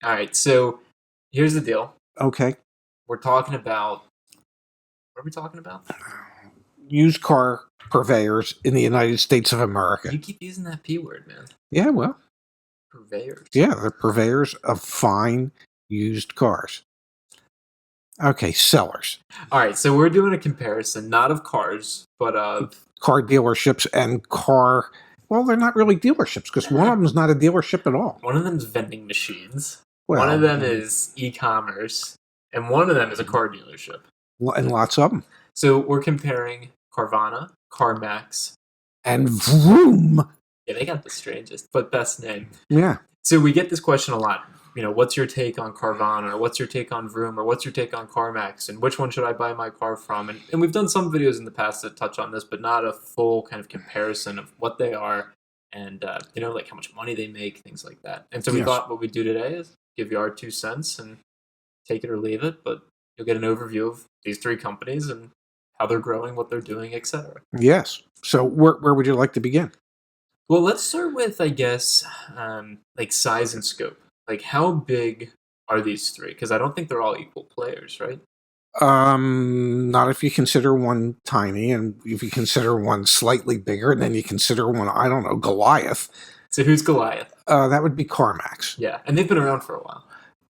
All right, so here's the deal. Okay. We're talking about... What are we talking about? Used car purveyors in the United States of America. You keep using that P word, man. Yeah, well. Purveyors. Yeah, they're purveyors of fine used cars. Okay, sellers. All right, so we're doing a comparison, not of cars, but of... car dealerships and car... Well, they're not really dealerships, because one of them is not a dealership at all. One of them's vending machines. Well, one of them is e-commerce. And one of them is a car dealership. And lots of them. So we're comparing Carvana, CarMax. And Vroom. Yeah, they got the strangest, but best name. Yeah. So we get this question a lot. What's your take on Carvana? Or what's your take on Vroom? Or what's your take on CarMax? And which one should I buy my car from? And we've done some videos in the past that touch on this, but not a full kind of comparison of what they are and, like how much money they make, things like that. And so we thought what we'd do today is give you our 2 cents and take it or leave it, but you'll get an overview of these 3 companies and how they're growing, what they're doing, etc. Yes. So where would you like to begin? Well, let's start with, I guess, like size and scope. Like, how big are these 3? Because I don't think they're all equal players, right? Not if you consider one tiny, and if you consider one slightly bigger, and then you consider one, I don't know, Goliath. So who's Goliath? That would be CarMax. Yeah, and they've been around for a while.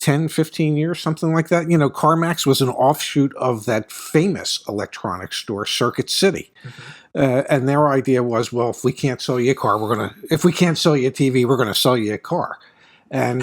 10, 15 years, something like that. CarMax was an offshoot of that famous electronics store, Circuit City. Mm-hmm. And their idea was, well, if we can't sell you a car, if we can't sell you a TV, we're going to sell you a car. And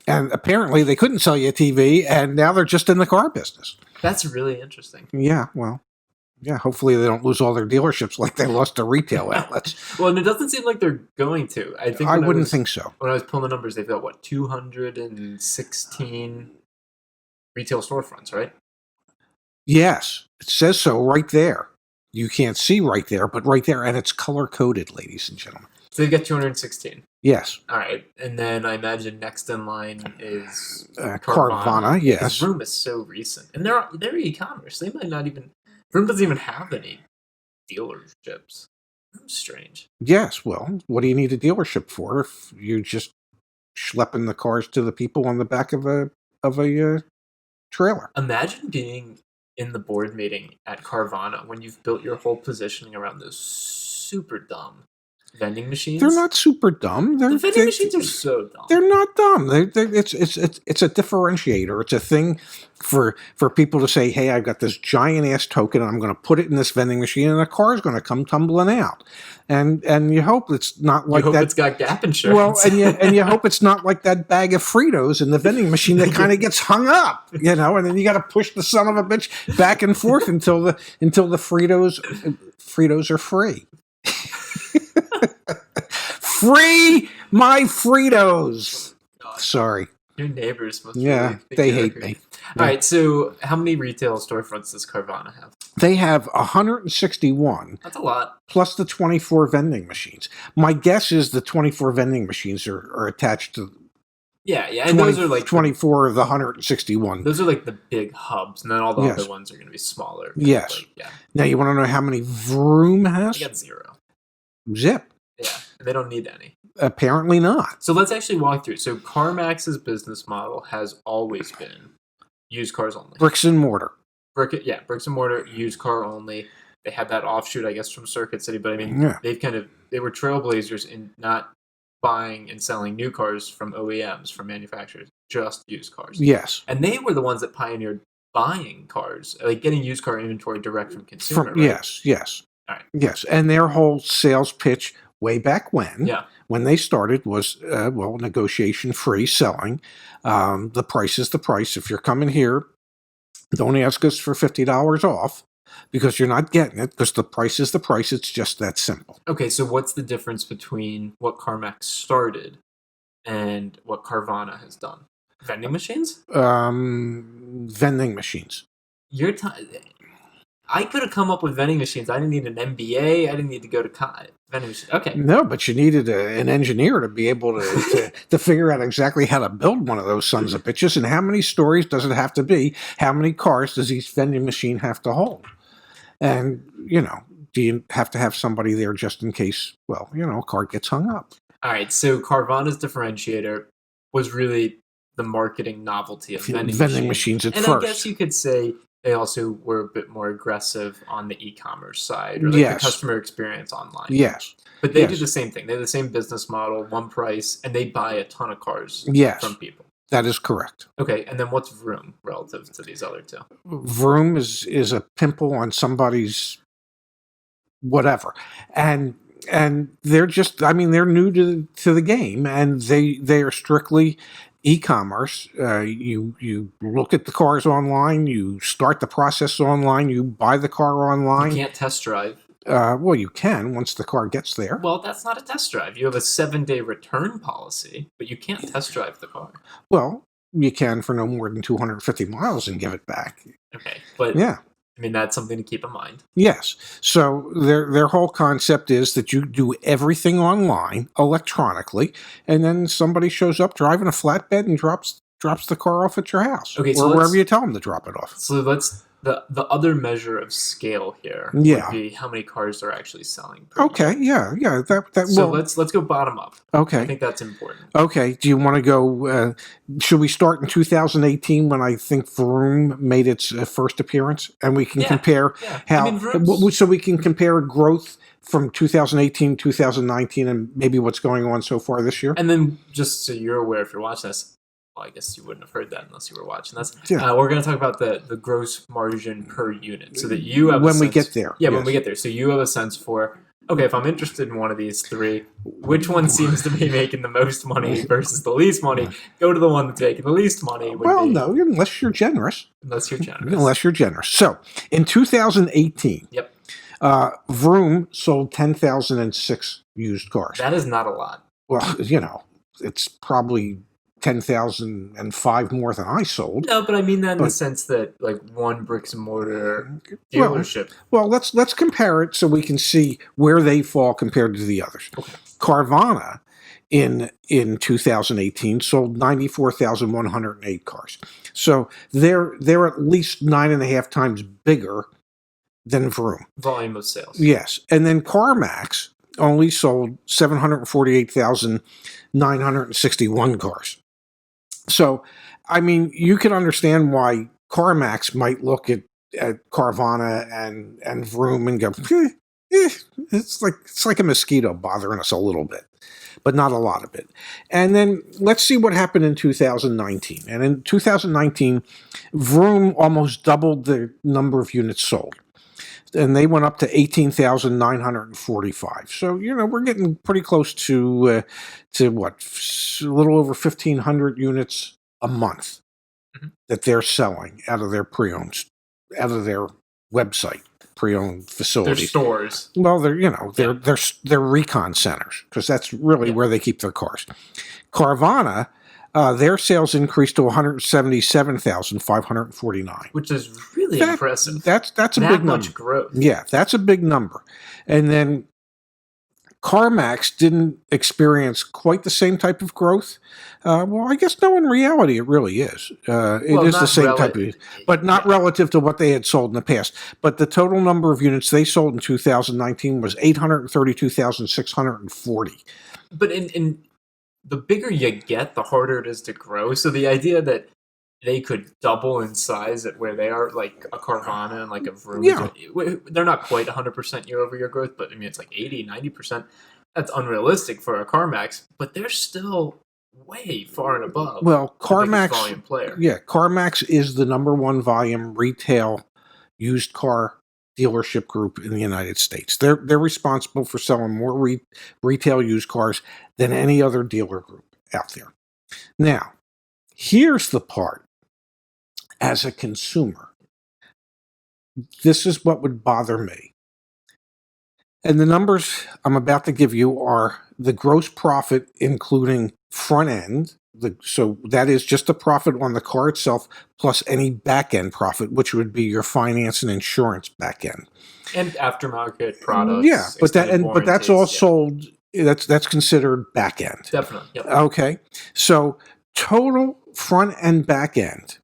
apparently they couldn't sell you a TV, and now they're just in the car business. That's really interesting. Yeah, well, yeah, hopefully they don't lose all their dealerships like they lost their retail outlets. Well, and it doesn't seem like they're going to. I wouldn't think so. When I was pulling the numbers, they've got, 216 retail storefronts, right? Yes, it says so right there. You can't see right there, but right there, and it's color-coded, ladies and gentlemen. So they've got 216. Yes. All right. And then I imagine next in line is Carvana, yes. Vroom is so recent. And they're e-commerce. They might not even... Vroom doesn't even have any dealerships. Vroom's strange. Yes, well, what do you need a dealership for if you're just schlepping the cars to the people on the back of a trailer? Imagine being in the board meeting at Carvana when you've built your whole positioning around those super dumb vending machines. They're not super dumb. The vending machines are so dumb. They're not dumb. It's a differentiator. It's a thing for people to say, hey, I've got this giant ass token, and I'm going to put it in this vending machine, and a car's going to come tumbling out. And you hope it's not like that. You hope it's got gap insurance. Well, and you hope it's not like that bag of Fritos in the vending machine that kind of gets hung up, and then you got to push the son of a bitch back and forth until the Fritos are free. Free my Fritos. God. Sorry. Your neighbors must they hate me. All right, so how many retail storefronts does Carvana have? They have 161. That's a lot. Plus the 24 vending machines. My guess is the 24 vending machines are attached to... Yeah, and those are like... 24 of the 161. Those are like the big hubs, and then all the other ones are going to be smaller. Yes. Now, you want to know how many Vroom has? They got 0. Zip. Yeah, they don't need any. Apparently not. So let's actually walk through. So CarMax's business model has always been used cars only. Bricks and mortar. Bricks and mortar, used car only. They had that offshoot, I guess, from Circuit City, but I mean, they were trailblazers in not buying and selling new cars from OEMs, from manufacturers, just used cars. Yes. And they were the ones that pioneered buying cars, like getting used car inventory direct from consumer. Right? Yes. All right. Yes, and their whole sales pitch way back when they started was, negotiation free selling. The price is the price. If you're coming here, don't ask us for $50 off because you're not getting it because the price is the price. It's just that simple. Okay, so what's the difference between what CarMax started and what Carvana has done? Vending machines? Vending machines. I could have come up with vending machines. I didn't need an MBA. I didn't need to go to vending machines. Okay. No, but you needed an engineer to be able to figure out exactly how to build one of those sons of bitches and how many stories does it have to be? How many cars does each vending machine have to hold? And, do you have to have somebody there just in case, a car gets hung up? All right, so Carvana's differentiator was really the marketing novelty of vending machines at and first. I guess you could say they also were a bit more aggressive on the e-commerce side, or like Yes. the customer experience online. Yes. But they Yes. do the same thing. They have the same business model, one price, and they buy a ton of cars Yes. from people. That is correct. Okay, and then what's Vroom relative to these other two? Vroom is a pimple on somebody's whatever, and they're just, I mean, they're new to the game, and they are strictly e-commerce. You look at the cars online, you start the process online, you buy the car online. You can't test drive. Well, you can once the car gets there. Well, that's not a test drive. You have a 7-day return policy, but you can't test drive the car. Well, you can for no more than 250 miles and give it back. Okay, but yeah. I mean, that's something to keep in mind. Yes. So their whole concept is that you do everything online, electronically, and then somebody shows up driving a flatbed and drops the car off at your house. Okay, or wherever you tell them to drop it off. So let's the other measure of scale here would be how many cars they're actually selling. Okay, year. yeah. So let's go bottom up. Okay. I think that's important. Okay. Do you want to go? Should we start in 2018 when I think Vroom made its first appearance, and we can compare how? I mean, so we can compare growth from 2018, 2019, and maybe what's going on so far this year. And then, just so you're aware, if you're watching this. Well, I guess you wouldn't have heard that unless you were watching this. Yeah. We're going to talk about the gross margin per unit, so that you have when we get there. Yeah, when we get there, so you have a sense for, okay, if I'm interested in one of these three, which one seems to be making the most money versus the least money? Go to the one that's making the least money. No, unless you're generous. Unless you're generous. So in 2018, yep, Vroom sold 10,006 used cars. That is not a lot. Well, it's probably 10,005 more than I sold. No, but I mean that in the sense that, like, one bricks and mortar dealership. Well, let's compare it so we can see where they fall compared to the others. Okay. Carvana in 2018 sold 94,108 cars. So they're at least 9.5 times bigger than Vroom. Volume of sales. Yes. And then CarMax only sold 748,961 cars. So, I mean, you can understand why CarMax might look at Carvana and Vroom and go, it's like a mosquito bothering us a little bit, but not a lot of it. And then let's see what happened in 2019. And in 2019, Vroom almost doubled the number of units sold. And they went up to 18,945. So, we're getting pretty close to what, a little over 1,500 units a month that they're selling out of their pre-owned, out of their website, pre-owned facilities. Their stores. Well, they're recon centers, because that's really where they keep their cars. Carvana, their sales increased to 177,549, which is really impressive. That's a big number. Much growth. Yeah, that's a big number. And then CarMax didn't experience quite the same type of growth. Well, I guess no, in reality, it really is. It is the same type of, but not relative to what they had sold in the past. But the total number of units they sold in 2019 was 832,640. But in the bigger you get, the harder it is to grow. So the idea that they could double in size at where they are, like a Carvana and like a Vroom, they're not quite 100% year-over-year growth, but I mean, it's like 80, 90%. That's unrealistic for a CarMax, but they're still way far and above. Well, CarMax, volume player. Yeah, CarMax is the number one volume retail used car dealership group in the United States. They're responsible for selling more retail used cars than any other dealer group out there. Now, here's the part. As a consumer, this is what would bother me. And the numbers I'm about to give you are the gross profit, including front end. So that is just the profit on the car itself, plus any back end profit, which would be your finance and insurance back end. And aftermarket products. Yeah, but that's all sold. That's considered back end. Definitely. Yep. Okay. So total front and back end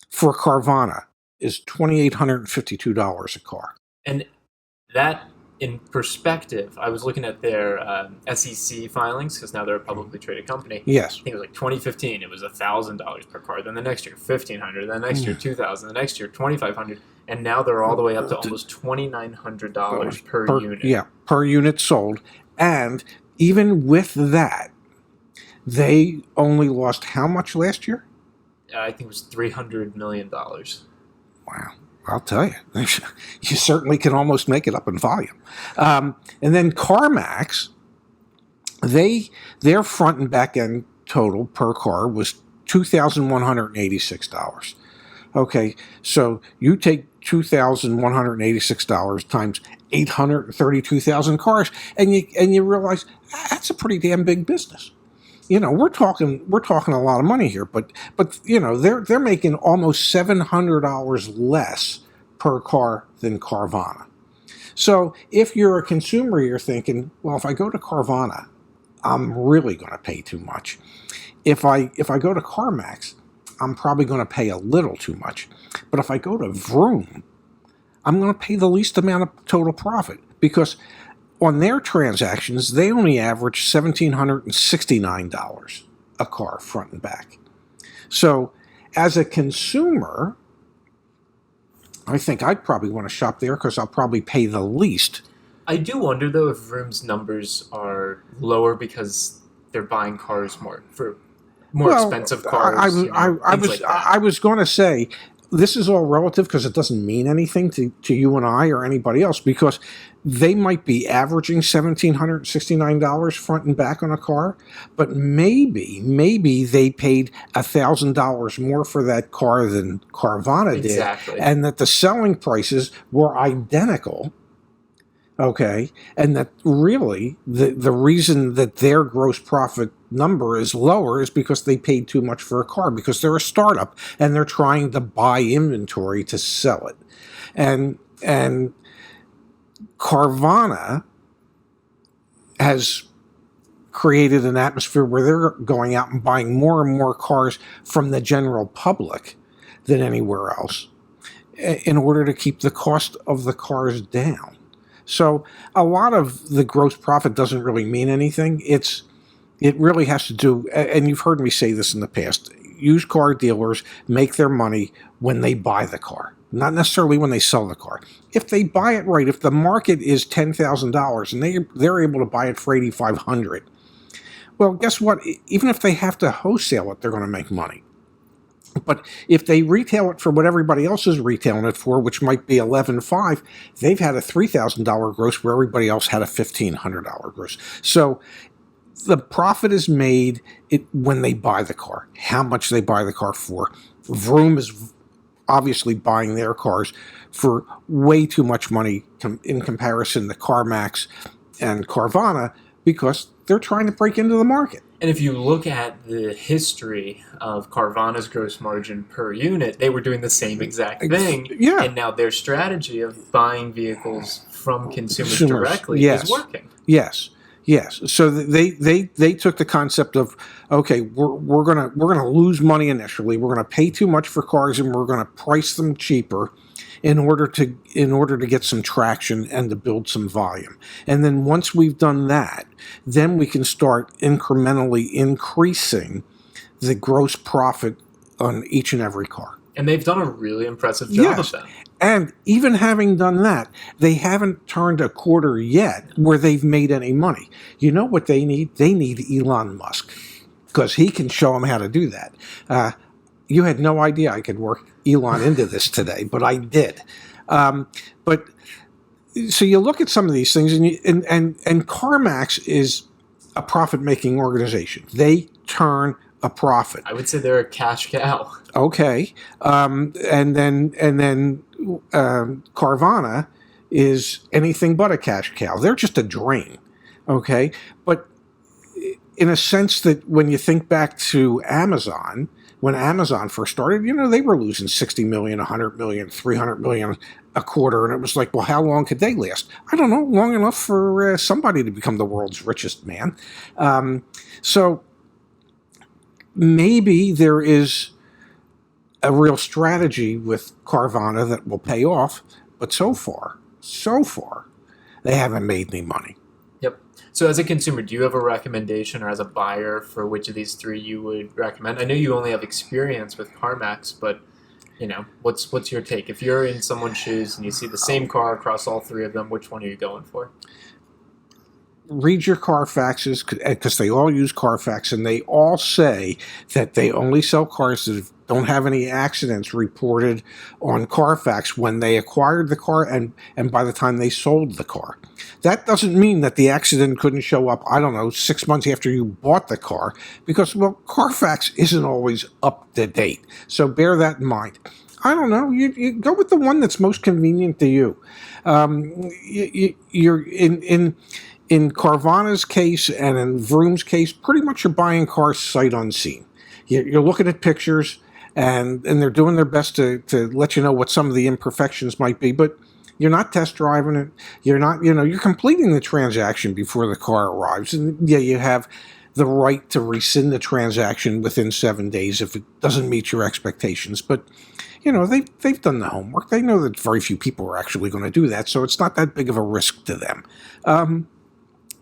for Carvana is $2,852 a car. And that in perspective, I was looking at their SEC filings because now they're a publicly traded company. Yes. I think it was like 2015. It was $1,000 per car. Then the next year, $1,500. Then the next year, $2,000. The next year, $2,500. And now they're all the way up to almost $2,900 per unit. Yeah, per unit sold. And even with that, they only lost how much last year? I think it was $300 million. Wow. I'll tell you, you certainly can almost make it up in volume. And then CarMax, their front and back end total per car was $2,186. Okay, so you take $2,186 times 832,000 cars, and you realize that's a pretty damn big business. We're talking a lot of money here, but they're making almost $700 less per car than Carvana. So if you're a consumer, you're thinking, well, if I go to Carvana, I'm really going to pay too much. If I go to CarMax, I'm probably going to pay a little too much. But if I go to Vroom, I'm going to pay the least amount of total profit, because on their transactions, they only average $1,769 a car front and back. So as a consumer, I think I'd probably want to shop there because I'll probably pay the least. I do wonder, though, if Vroom's numbers are lower because they're buying cars more expensive cars. I was going to say, this is all relative because it doesn't mean anything to you and I or anybody else, because they might be averaging $1,769 front and back on a car, but maybe they paid $1,000 more for that car than Carvana did, exactly. And that the selling prices were identical. Okay, and that really the reason that their gross profit number is lower is because they paid too much for a car, because they're a startup and they're trying to buy inventory to sell it. And Carvana has created an atmosphere where they're going out and buying more and more cars from the general public than anywhere else in order to keep the cost of the cars down. So a lot of the gross profit doesn't really mean anything. It really has to do, and you've heard me say this in the past, used car dealers make their money when they buy the car, not necessarily when they sell the car. If they buy it right, if the market is $10,000 and they're able to buy it for $8,500, well, guess what? Even if they have to wholesale it, they're going to make money. But if they retail it for what everybody else is retailing it for, which might be $11,500, they've had a $3,000 gross where everybody else had a $1,500 gross. So the profit is made when they buy the car, how much they buy the car for. Vroom is obviously buying their cars for way too much money in comparison to CarMax and Carvana, because they're trying to break into the market. And if you look at the history of Carvana's gross margin per unit, they were doing the same exact thing. Yeah. And now their strategy of buying vehicles from consumers directly is working. Yes. So they took the concept of, okay, we're gonna lose money initially. We're gonna pay too much for cars, and we're gonna price them cheaper in order to get some traction and to build some volume. And then once we've done that, then we can start incrementally increasing the gross profit on each and every car. And they've done a really impressive job of that. And even having done that, they haven't turned a quarter yet where they've made any money. You know what they need? They need Elon Musk, because he can show them how to do that. You had no idea I could work Elon into this today, but I did. But so you look at some of these things, and CarMax is a profit-making organization. They turn a profit. I would say they're a cash cow. Okay, and then Carvana is anything but a cash cow. They're just a drain. Okay, but in a sense that when you think back to Amazon, when Amazon first started, they were losing 60 million, 100 million, 300 million a quarter, and it was like, well, how long could they last? I don't know, long enough for somebody to become the world's richest man. So maybe there is a real strategy with Carvana that will pay off, but so far, they haven't made any money. Yep. So as a consumer, do you have a recommendation, or as a buyer, for which of these three you would recommend? I know you only have experience with CarMax, but what's your take? If you're in someone's shoes and you see the same car across all three of them, which one are you going for? Read your Carfaxes, because they all use Carfax, and they all say that they only sell cars that don't have any accidents reported on Carfax when they acquired the car and by the time they sold the car. That doesn't mean that the accident couldn't show up, I don't know, 6 months after you bought the car, because, well, Carfax isn't always up to date. So bear that in mind. I don't know. You go with the one that's most convenient to you. You're in Carvana's case and in Vroom's case, pretty much you're buying cars sight unseen. You're looking at pictures, and they're doing their best to let you know what some of the imperfections might be, but you're not test driving it. You're not, you're completing the transaction before the car arrives. And yeah, you have the right to rescind the transaction within 7 days if it doesn't meet your expectations. But, they've done the homework. They know that very few people are actually going to do that, so it's not that big of a risk to them.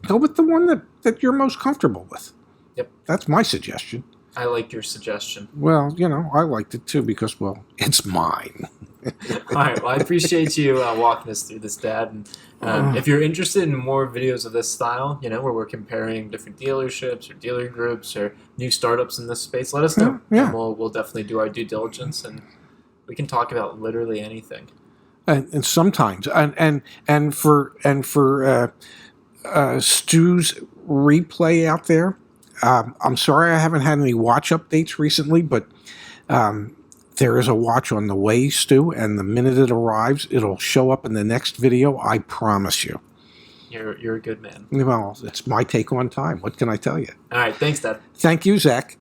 Go with the one that you're most comfortable with. Yep. That's my suggestion. I like your suggestion. Well, I liked it too because, well, it's mine. All right. Well, I appreciate you walking us through this, Dad. And if you're interested in more videos of this style, where we're comparing different dealerships or dealer groups or new startups in this space, let us know. Yeah. And we'll definitely do our due diligence, and we can talk about literally anything. And sometimes, and for Stu's replay out there, I'm sorry I haven't had any watch updates recently, but there is a watch on the way, Stu, and the minute it arrives, it'll show up in the next video, I promise you. You're a good man. Well, it's my take on time. What can I tell you? All right. Thanks, Dad. Thank you, Zach.